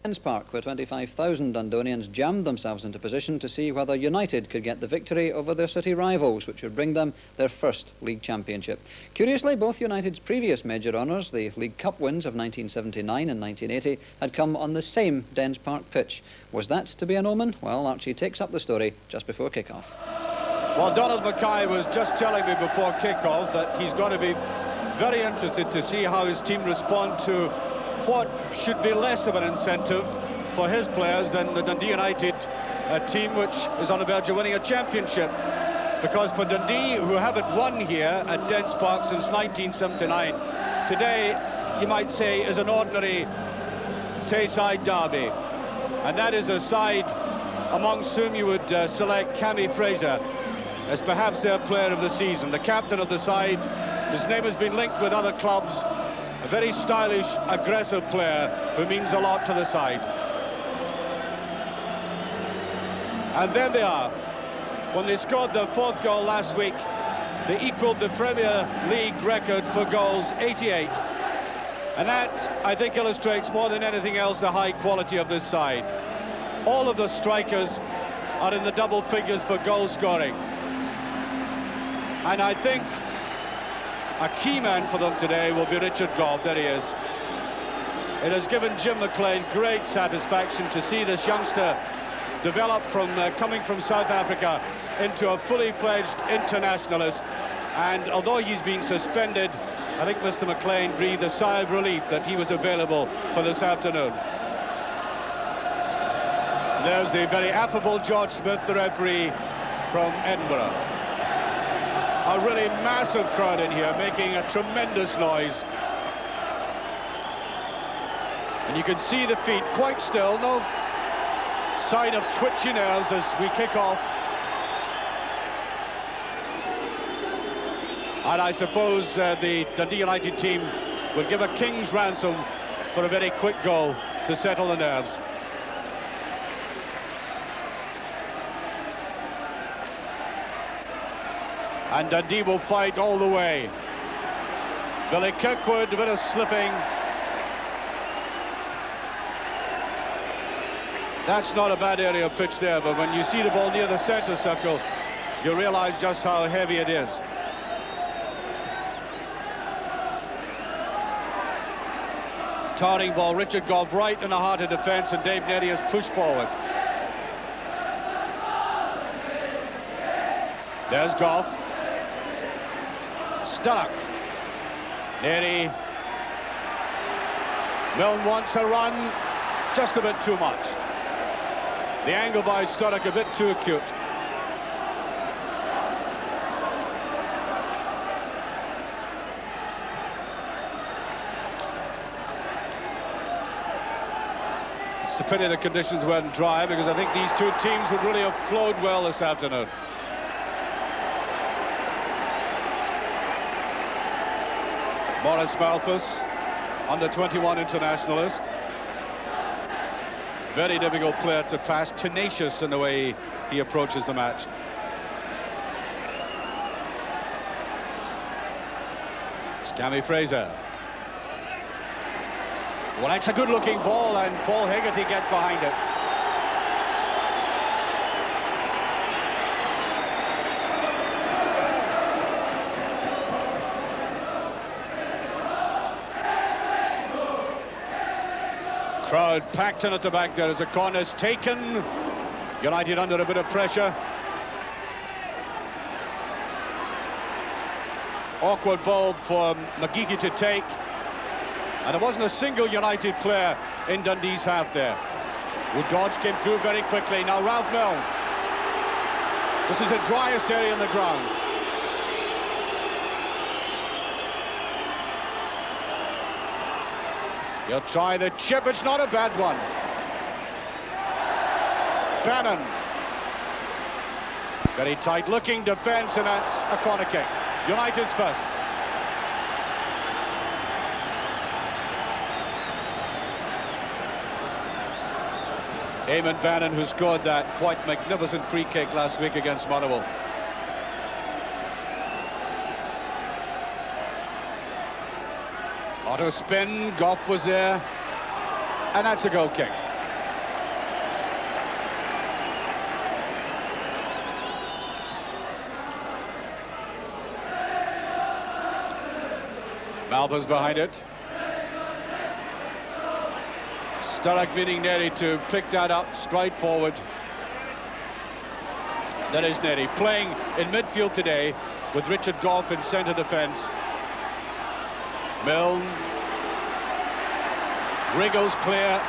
Dens Park, where 25,000 Dundonians jammed themselves into position to see whether United could get the victory over their city rivals, which would bring them their first league championship. Curiously, both United's previous major honours, the League Cup wins of 1979 and 1980, had come on the same Dens Park pitch. Was that to be an omen? Well, Archie takes up the story just before kick-off. Well, Donald Mackay was just telling me before kick-off that he's going to be very interested to see how his team respond to what should be less of an incentive for his players than the Dundee United team, which is on the verge of winning a championship. Because for Dundee, who haven't won here at Dens Park since 1979, today, you might say, is an ordinary Tayside derby. And that is a side amongst whom you would select Cammy Fraser as perhaps their player of the season, the captain of the side. His name has been linked with other clubs. A very stylish, aggressive player who means a lot to the side. And there they are. When they scored their fourth goal last week, they equaled the Premier League record for goals, 88. And that, I think, illustrates more than anything else the high quality of this side. All of the strikers are in the double figures for goal scoring. And I think a key man for them today will be Richard Gough. There he is. It has given Jim Mclean great satisfaction to see this youngster develop from coming from South Africa into a fully fledged internationalist. And although he's been suspended, I think Mr. Mclean breathed a sigh of relief that he was available for this afternoon. There's the very affable George Smith, the referee from Edinburgh. A really massive crowd in here, making a tremendous noise. And you can see the feet quite still, no sign of twitchy nerves as we kick off. And I suppose the Dundee United team will give a king's ransom for a very quick goal to settle the nerves. And Dundee will fight all the way. Billy Kirkwood, a bit of slipping. That's not a bad area of pitch there, but when you see the ball near the centre circle, you realise just how heavy it is. Towering ball, Richard Gough right in the heart of defence, and Dave Neddy has pushed forward. There's Gough. Sturrock. Neddy. Milne wants a run, just a bit too much. The angle by Sturrock a bit too acute. It's a pity the conditions weren't dry, because I think these two teams would really have flowed well this afternoon. Maurice Malthus, under-21 internationalist. Very difficult player to pass, tenacious in the way he approaches the match. It's Cammy Fraser. Well, that's a good-looking ball, and Paul Hegarty gets behind it. Crowd packed in at the back there as a corner's taken. United under a bit of pressure. Awkward ball for McGeechy to take. And there wasn't a single United player in Dundee's half there. Wood-Dodge came through very quickly. Now Ralph Milne. This is the driest area on the ground. He'll try the chip, it's not a bad one. Bannon. Very tight looking defence, and that's a corner kick. United's first. Eamon Bannon, who scored that quite magnificent free kick last week against Motherwell. Auto spin, Gough was there, and that's a goal kick. Malva's behind it. Sturrock meaning Neri to pick that up, stride forward. That is Neri playing in midfield today with Richard Gough in centre defence. Milne wriggles clear,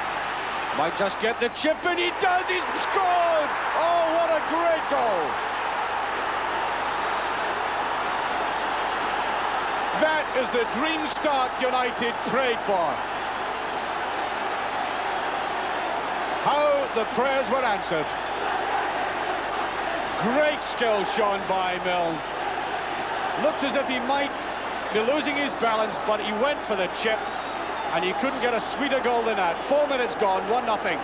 might just get the chip, and he does. He's scored. Oh, what a great goal. That is the dream start United prayed for. How the prayers were answered. Great skill shown by Milne. Looked as if he might be losing his balance, but he went for the chip, and he couldn't get a sweeter goal than that. 4 minutes gone, 1-0.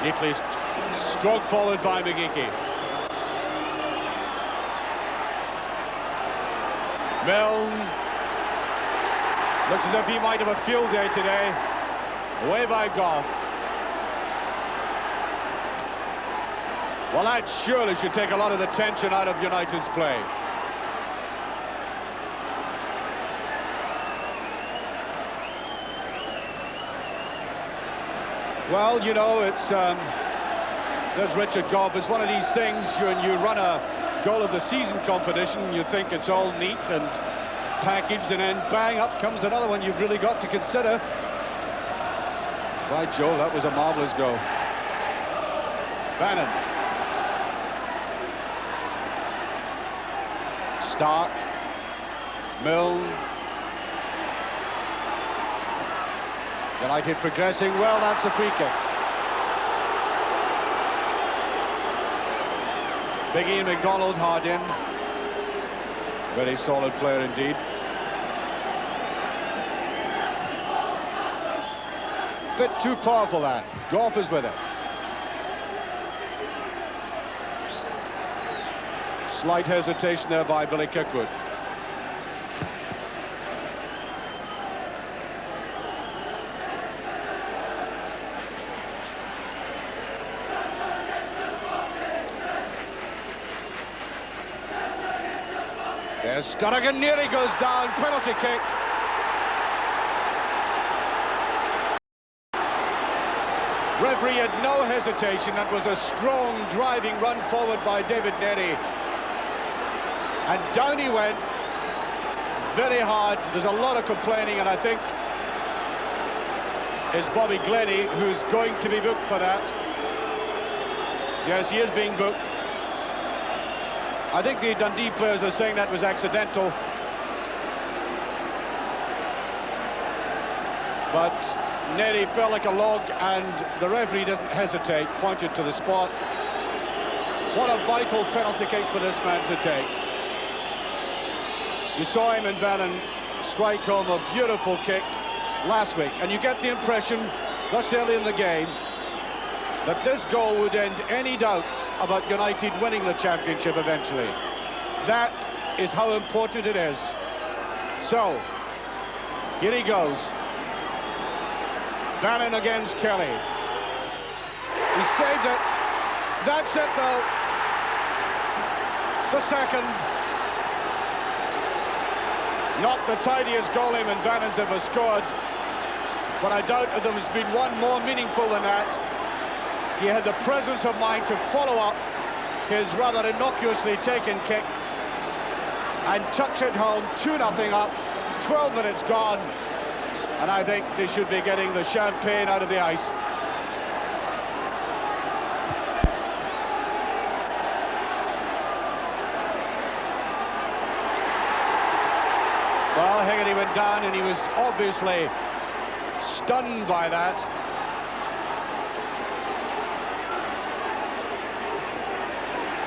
Neatly stroked forward by McGeechy. Milne looks as if he might have a field day today. Away by Gough. Well, that surely should take a lot of the tension out of United's play. Well, you know, it's there's Richard Gough. It's one of these things when you run a goal of the season competition, you think it's all neat and packaged, and then bang, up comes another one you've really got to consider. By Jove, that was a marvellous goal. Bannon. Stark. Milne. United progressing well. That's a free kick. Big Ian McDonald hard in. Very solid player indeed. Bit too powerful, that. Gough is with it. Slight hesitation there by Billy Kirkwood. There's Sturrock, and Neri goes down. Penalty kick. Referee had no hesitation. That was a strong driving run forward by David Neri. And down he went, very hard. There's a lot of complaining, and I think it's Bobby Glennie who's going to be booked for that. Yes, he is being booked. I think the Dundee players are saying that was accidental. But Neri fell like a log, and the referee doesn't hesitate, pointed to the spot. What a vital penalty kick for this man to take. You saw him and Bannon strike home a beautiful kick last week, and you get the impression, thus early in the game, that this goal would end any doubts about United winning the championship eventually. That is how important it is. So, here he goes. Bannon against Kelly. He saved it. That's it, though. The second. Not the tidiest goal him and Bannon's ever scored, but I doubt that there's been one more meaningful than that. He had the presence of mind to follow up his rather innocuously taken kick and touch it home. 2-0 up, 12 minutes gone, and I think they should be getting the champagne out of the ice. Well, Hegarty went down, and he was obviously stunned by that.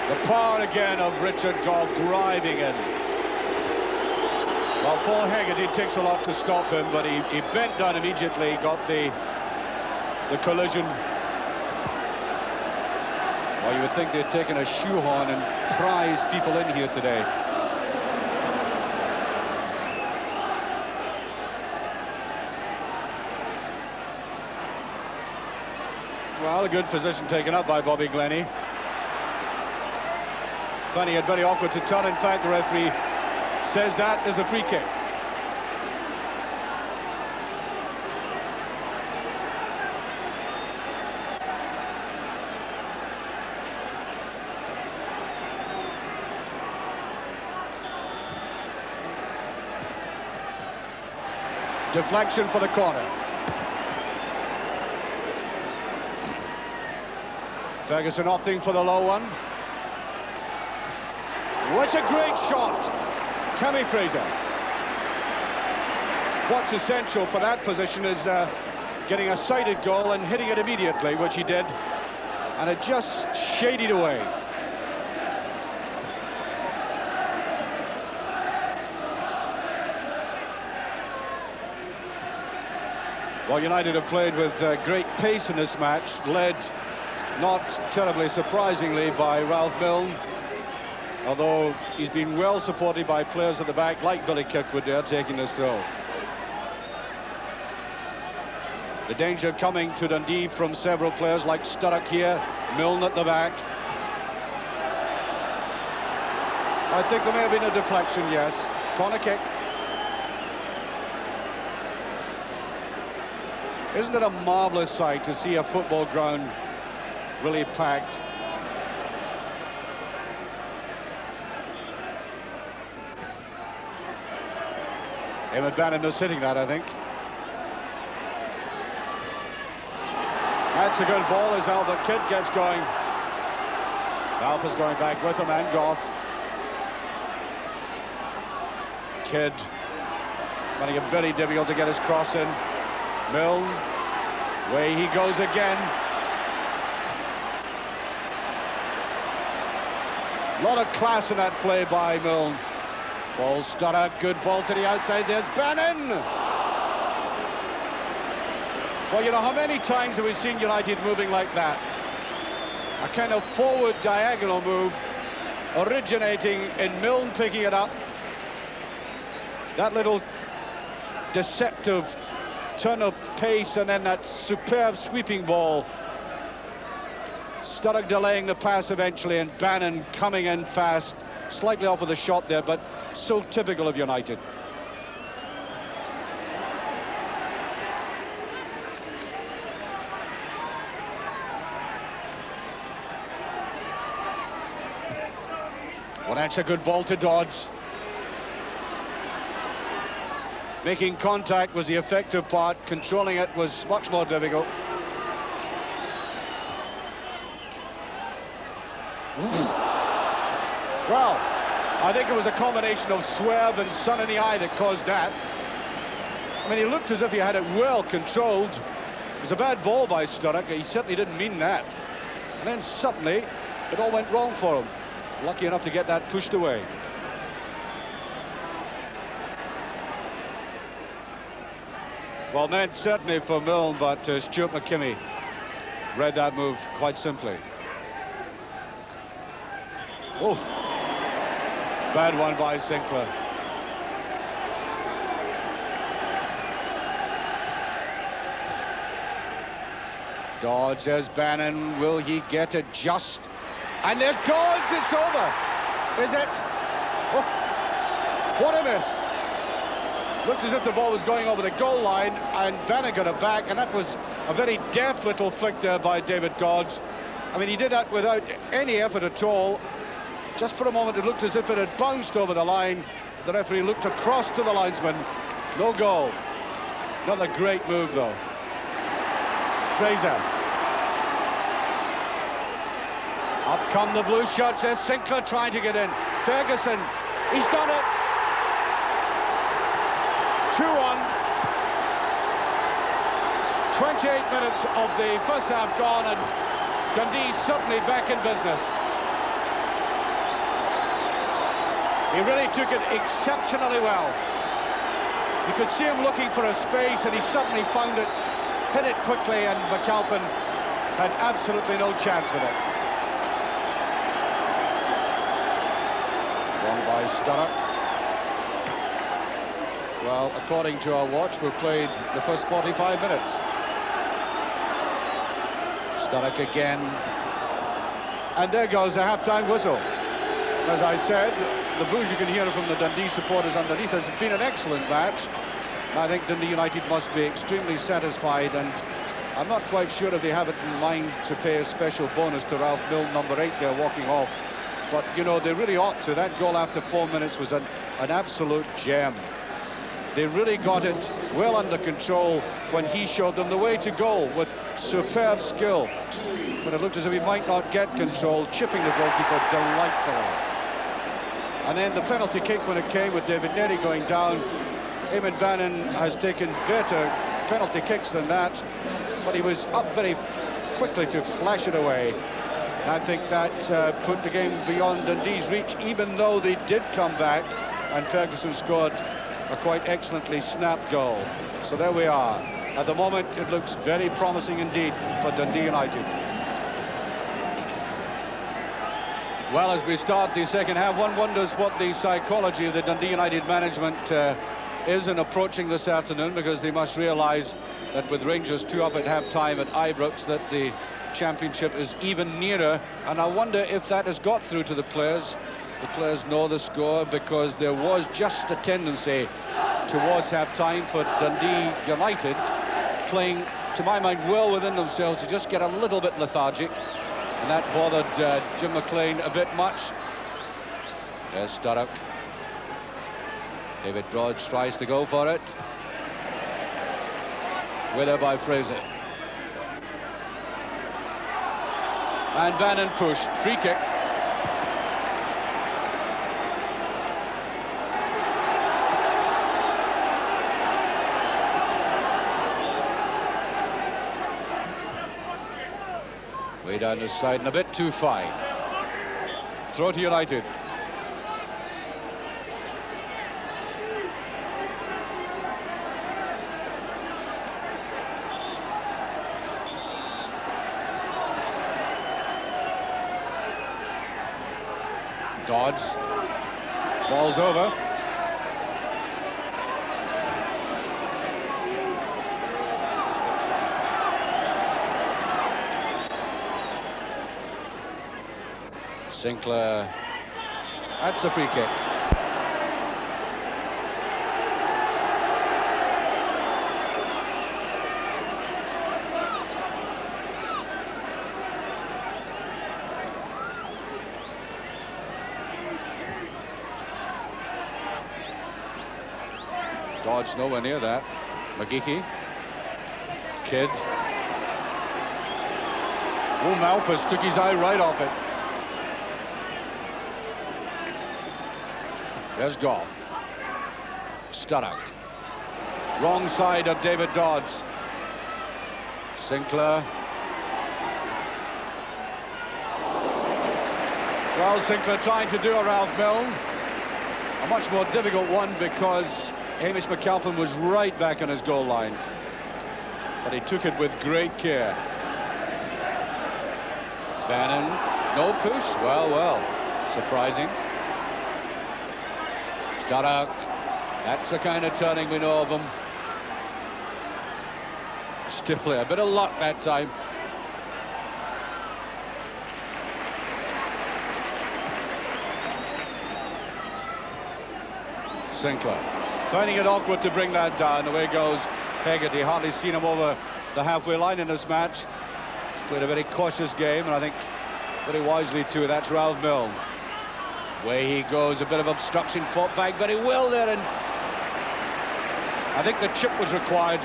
The power again of Richard Gough driving in. Well, Paul Hegarty takes a lot to stop him, but he bent down immediately, got the collision. Well, you would think they'd taken a shoehorn and prized people in here today. Well, a good position taken up by Bobby Glennie. finding it very awkward to turn. In fact, the referee says that is a free kick. Deflection for the corner. Ferguson opting for the low one. What a great shot, Cammy Fraser. What's essential for that position is getting a sighted goal and hitting it immediately, which he did, and it just shaded away. Well, United have played with great pace in this match, led, not terribly surprisingly, by Ralph Milne, although he's been well supported by players at the back, like Billy Kirkwood there, taking this throw. The danger coming to Dundee from several players like Sturrock here, Milne at the back. I think there may have been a deflection, yes. Corner kick. Isn't it a marvellous sight to see a football ground really packed? Emmett Bannon is hitting that, I think. That's a good ball as Albert Kidd gets going. Alpha's going back with him, and Goff. Kidd finding it very difficult to get his cross in. Milne, away he goes again. A lot of class in that play by Milne. Paul Sturrock, good ball to the outside, there's Bannon! Well, you know, how many times have we seen United moving like that? A kind of forward diagonal move, originating in Milne picking it up. That little deceptive turn of pace, and then that superb sweeping ball. Sturrock delaying the pass eventually, and Bannon coming in fast, slightly off of the shot there, but so typical of United. Well, that's a good ball to Dodds. Making contact was the effective part, controlling it was much more difficult. Well, I think it was a combination of swerve and sun in the eye that caused that. I mean, he looked as if he had it well controlled. It was a bad ball by Sturrock, he certainly didn't mean that. And then suddenly, it all went wrong for him. Lucky enough to get that pushed away. Well, meant certainly for Milne, but Stuart McKimmie read that move quite simply. Oof. Bad one by Sinclair. Dodds, there's Bannon. Will he get it just? And there's Dodds, it's over. Is it? Oh, what a miss. Looked as if the ball was going over the goal line, and Bannon got it back, and that was a very deft little flick there by David Dodds. I mean, he did that without any effort at all. Just for a moment, it looked as if it had bounced over the line. The referee looked across to the linesman. No goal. Another great move, though. Fraser. Up come the blue shots. There's Sinclair trying to get in. Ferguson, he's done it. 2-1. 28 minutes of the first half gone, and Dundee's certainly back in business. He really took it exceptionally well. You could see him looking for a space, and he suddenly found it, hit it quickly, and McAlpin had absolutely no chance with it. Won by Sturrock. Well, according to our watch, we've played the first 45 minutes. Sturrock again. And there goes the half-time whistle. As I said, the boos you can hear from the Dundee supporters underneath has been an excellent match. I think Dundee United must be extremely satisfied, and I'm not quite sure if they have it in mind to pay a special bonus to Ralph Milne, number 8, there walking off. But, you know, they really ought to. That goal after 4 minutes was an absolute gem. They really got it well under control when he showed them the way to goal with superb skill. When it looked as if he might not get control, chipping the goalkeeper delightfully. And then the penalty kick when it came with David Neddy going down. Eamon Bannon has taken better penalty kicks than that, but he was up very quickly to flash it away. I think that put the game beyond Dundee's reach, even though they did come back, and Ferguson scored a quite excellently snapped goal. So there we are. At the moment, it looks very promising indeed for Dundee United. Well, as we start the second half, one wonders what the psychology of the Dundee United management is in approaching this afternoon, because they must realise that with Rangers 2 up at half-time at Ibrox, that the championship is even nearer, and I wonder if that has got through to the players. The players know the score, because there was just a tendency towards half-time for Dundee United, playing, to my mind, well within themselves, to just get a little bit lethargic, and that bothered Jim Mclean a bit much. There's Sturrock. David Dodge tries to go for it. Whether by Fraser. And Bannon pushed. Free kick. Way down the side and a bit too fine. Throw to United. Dodds. Ball's over. Sinclair. That's a free kick. Dodge nowhere near that. McGeechy. Kidd. Oh, Malpas took his eye right off it. There's Goff. Sturrock. Wrong side of David Dodds. Sinclair. Well, Sinclair trying to do a Ralph Milne. A much more difficult one, because Hamish McAlpin was right back on his goal line. But he took it with great care. Bannon. No push. Well. Surprising. Sturrock. That's the kind of turning we know of him. Stiffly, a bit of luck that time. Sinclair. Finding it awkward to bring that down. Away goes Hegarty. Hardly seen him over the halfway line in this match. He's played a very cautious game, and I think very wisely too. That's Ralph Milne. Away he goes, a bit of obstruction, fought back very well there, and I think the chip was required.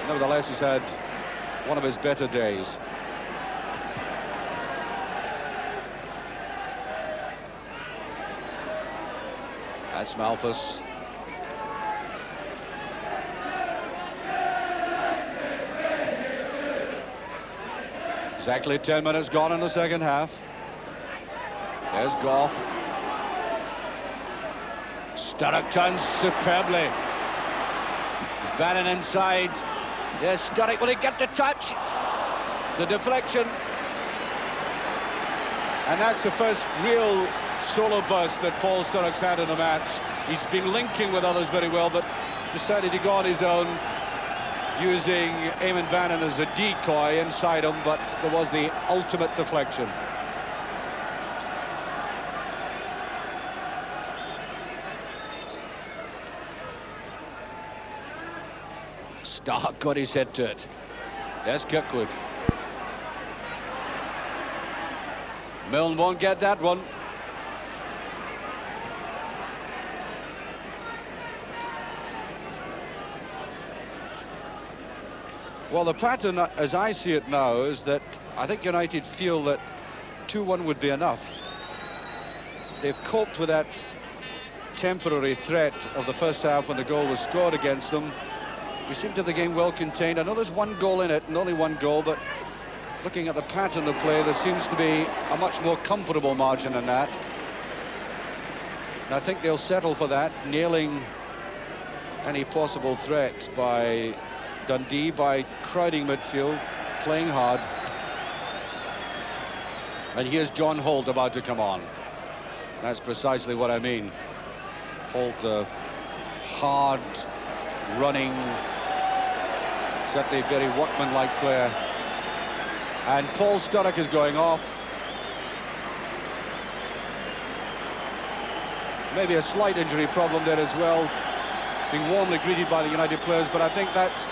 Nevertheless, he's had one of his better days. That's Malpas. Exactly 10 minutes gone in the second half. There's Goff. Sturrock turns superbly. He's Bannon inside. Yes, Sturrock, will he get the touch? The deflection. And that's the first real solo burst that Paul Sturrock's had in the match. He's been linking with others very well, but decided to go on his own, using Eamon Bannon as a decoy inside him, but there was the ultimate deflection. Stark got his head to it. Yes, Kirkwood. Milne won't get that one. Well, the pattern, as I see it now, is that I think United feel that 2-1 would be enough. They've coped with that temporary threat of the first half when the goal was scored against them. We seem to have the game well contained. I know there's one goal in it, and only one goal, but looking at the pattern of play, there seems to be a much more comfortable margin than that. And I think they'll settle for that, nailing any possible threat by Dundee, by crowding midfield, playing hard. And here's John Holt about to come on. That's precisely what I mean. Holt, a hard running, certainly very workmanlike player. And Paul Sturrock is going off. Maybe a slight injury problem there as well, being warmly greeted by the United players, but I think that's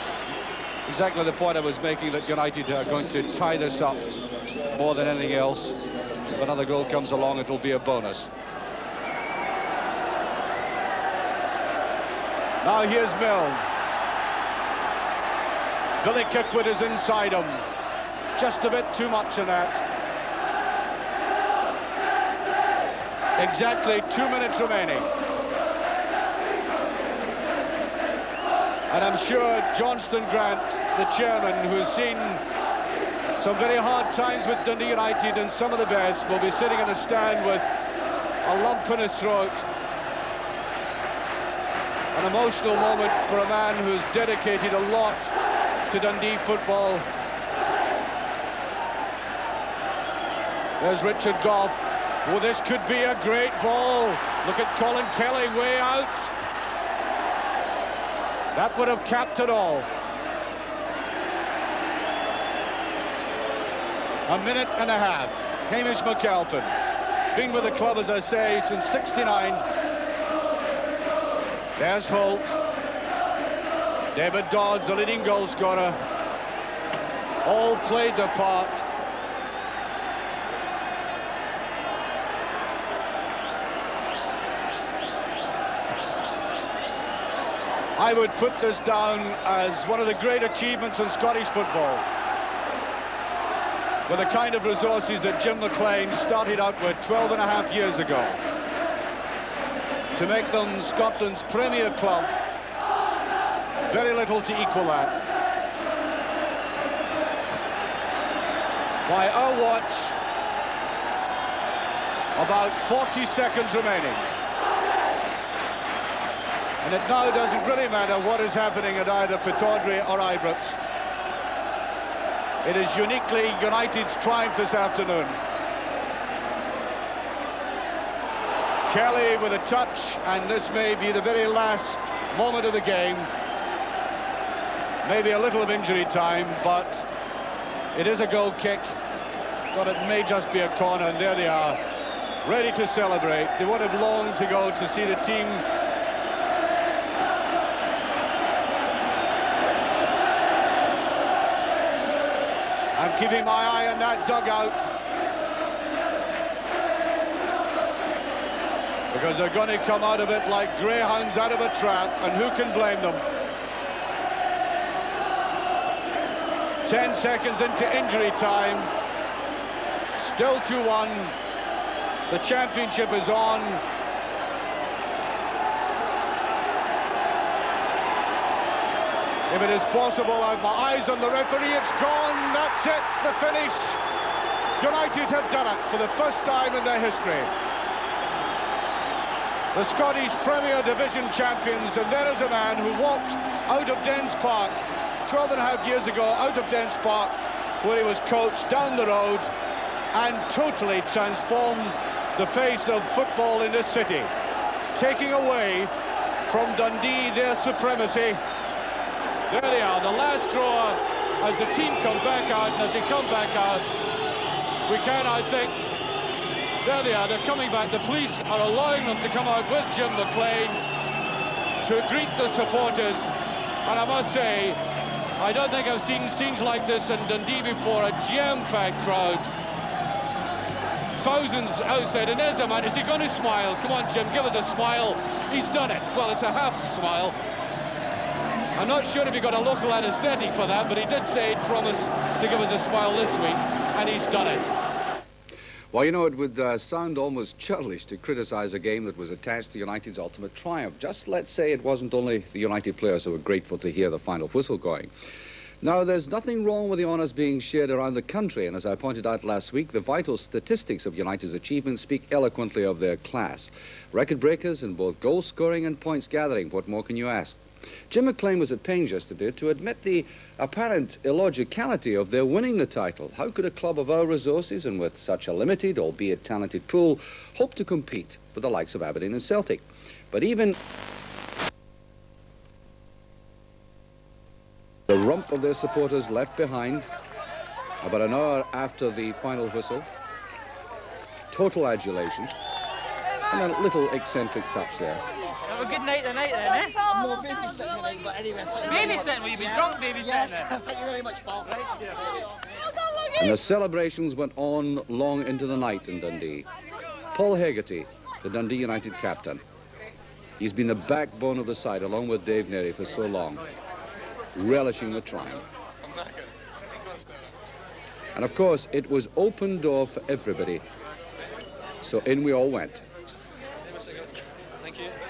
exactly the point I was making, that United are going to tie this up more than anything else. If another goal comes along, it'll be a bonus. Now here's Milne. Billy Kirkwood is inside him. Just a bit too much of that. Exactly 2 minutes remaining. And I'm sure Johnston Grant, the chairman, who's seen some very hard times with Dundee United and some of the best, will be sitting in the stand with a lump in his throat. An emotional moment for a man who's dedicated a lot to Dundee football. There's Richard Gough. Oh, this could be a great ball. Look at Colin Kelly way out. That would have capped it all. A minute and a half. Hamish McAlpin, been with the club, as I say, since '69. There's Holt. David Dodds, the leading goal scorer. All played their part. I would put this down as one of the great achievements in Scottish football. With the kind of resources that Jim Mclean started out with 12 and a half years ago, to make them Scotland's premier club, very little to equal that. By our watch, about 40 seconds remaining. And it now doesn't really matter what is happening at either Pittodrie or Ibrox. It is uniquely United's triumph this afternoon. Kelly with a touch, and this may be the very last moment of the game. Maybe a little of injury time, but it is a goal kick. Thought it may just be a corner, and there they are, ready to celebrate. They would have longed to go to see the team I'm keeping my eye on that dugout, because they're going to come out of it like greyhounds out of a trap, and who can blame them? 10 seconds into injury time, still 2-1. The championship is on. If it is possible, I have my eyes on the referee. It's gone. That's it. The finish. United have done it for the first time in their history. The Scottish Premier Division champions, and there is a man who walked out of Dens Park 12 and a half years ago, out of Dens Park, where he was coached, down the road, and totally transformed the face of football in this city, taking away from Dundee their supremacy. There they are, the last draw as the team come back out, and as they come back out, we can, I think, there they are, they're coming back. The police are allowing them to come out with Jim Mclean to greet the supporters, and I must say, I don't think I've seen scenes like this in Dundee before. A jam-packed crowd. Thousands outside, and there's a man. Is he going to smile? Come on, Jim, give us a smile. He's done it. Well, it's a half smile. I'm not sure if he got a local anaesthetic for that, but he did say he'd promise to give us a smile this week, and he's done it. Well, you know, it would sound almost churlish to criticise a game that was attached to United's ultimate triumph. Just let's say it wasn't only the United players who were grateful to hear the final whistle going. Now, there's nothing wrong with the honours being shared around the country, and as I pointed out last week, the vital statistics of United's achievements speak eloquently of their class. Record breakers in both goal scoring and points gathering. What more can you ask? Jim Mclean was at pains yesterday to admit the apparent illogicality of their winning the title. How could a club of our resources and with such a limited, albeit talented pool, hope to compete with the likes of Aberdeen and Celtic? But even the rump of their supporters left behind about an hour after the final whistle. Total adulation and a little eccentric touch there. Have a good night tonight then, eh? I'm more babysitting tonight, but anyway. Babysitting? Well, you've been drunk babysitting Yes, then. thank you very much, Paul. And the celebrations went on long into the night in Dundee. Paul Hegarty, the Dundee United captain. He's been the backbone of the side along with Dave Neary for so long, relishing the triumph. And of course, it was open door for everybody. So in we all went.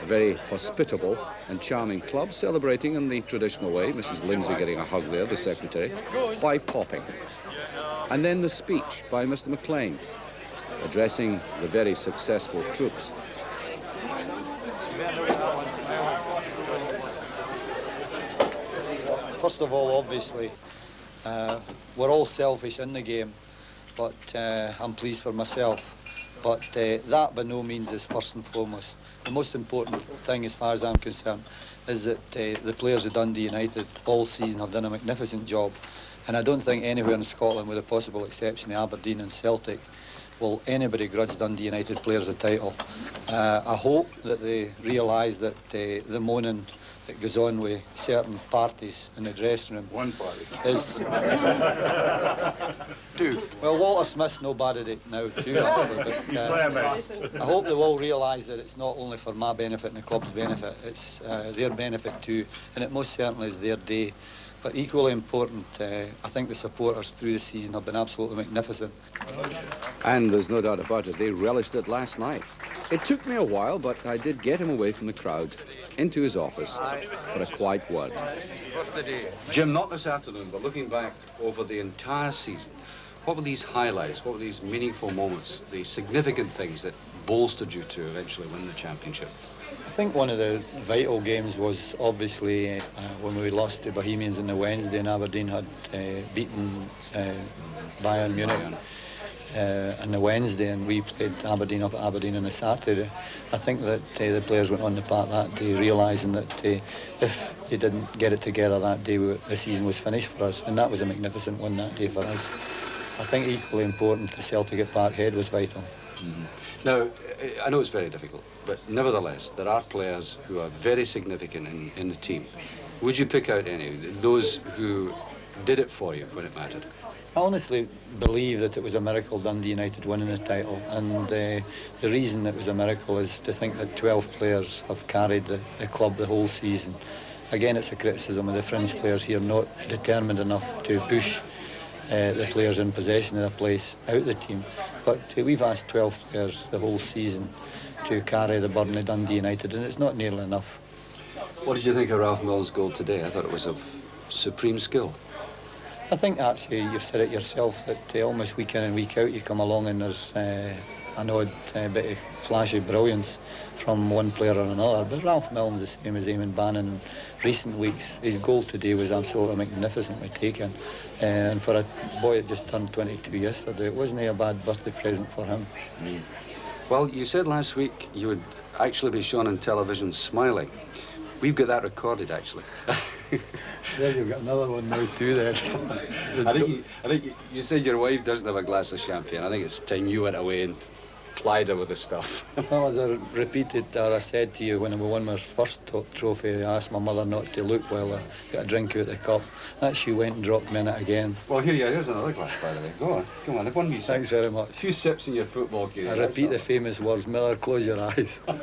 A very hospitable and charming club, celebrating in the traditional way, Mrs. Lindsay getting a hug there, the secretary, by popping. And then the speech by Mr. Mclean, addressing the very successful troops. First of all, obviously, we're all selfish in the game, but I'm pleased for myself. But that by no means is first and foremost. The most important thing, as far as I'm concerned, is that the players of Dundee United all season have done a magnificent job. And I don't think anywhere in Scotland, with the possible exception of Aberdeen and Celtic, will anybody grudge Dundee United players a title. I hope that they realise that the moaning that goes on with certain parties in the dressing room. One party. Is... Two. Well, Walter Smith's no bad at it now too, actually, but I hope they will realise that it's not only for my benefit and the club's benefit, it's their benefit too, and it most certainly is their day. But equally important, I think the supporters through the season have been absolutely magnificent. And there's no doubt about it, they relished it last night. It took me a while, but I did get him away from the crowd, into his office, for a quiet word. Jim, not this afternoon, but looking back over the entire season, what were these highlights, what were these meaningful moments, the significant things that bolstered you to eventually win the championship? I think one of the vital games was obviously when we lost to Bohemians on the Wednesday and Aberdeen had beaten Bayern Munich on the Wednesday, and we played Aberdeen up at Aberdeen on the Saturday. I think that the players went on the park that day realising that if they didn't get it together that day, the season was finished for us, and that was a magnificent one that day for us. I think equally important, the Celtic at Parkhead was vital. Mm-hmm. Now, I know it's very difficult, but nevertheless, there are players who are very significant in the team. Would you pick out any, those who did it for you when it mattered? I honestly believe that it was a miracle Dundee United winning the title, and the reason it was a miracle is to think that 12 players have carried the club the whole season. Again, it's a criticism of the fringe players here not determined enough to push the players in possession of the place out the team. But we've asked 12 players the whole season to carry the burden of Dundee United, and it's not nearly enough. What did you think of Ralph Mills' goal today? I thought it was of supreme skill. I think actually you've said it yourself that almost week in and week out you come along and there's an odd bit of flashy brilliance from one player or another. But Ralph Milne's the same as Eamon Bannon in recent weeks. His goal today was absolutely magnificently taken. And for a boy that just turned 22 yesterday, it wasn't a bad birthday present for him. Mm. Well, you said last week you would actually be shown on television smiling. We've got that recorded, actually. There you've got another one now too there. I think you said your wife doesn't have a glass of champagne. I think it's time you went away and plied her with the stuff. Well, as I repeated, or I said to you when we won my first trophy, I asked my mother not to look while I got a drink out of the cup. That she went and dropped me in it again. Well, here's another glass, by the way. Go on, come on, one wee sip. Thanks very much. A few sips in your football game. I repeat the famous words, Miller, close your eyes. A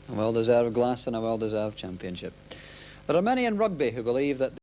well-deserved glass and a well-deserved championship. There are many in rugby who believe that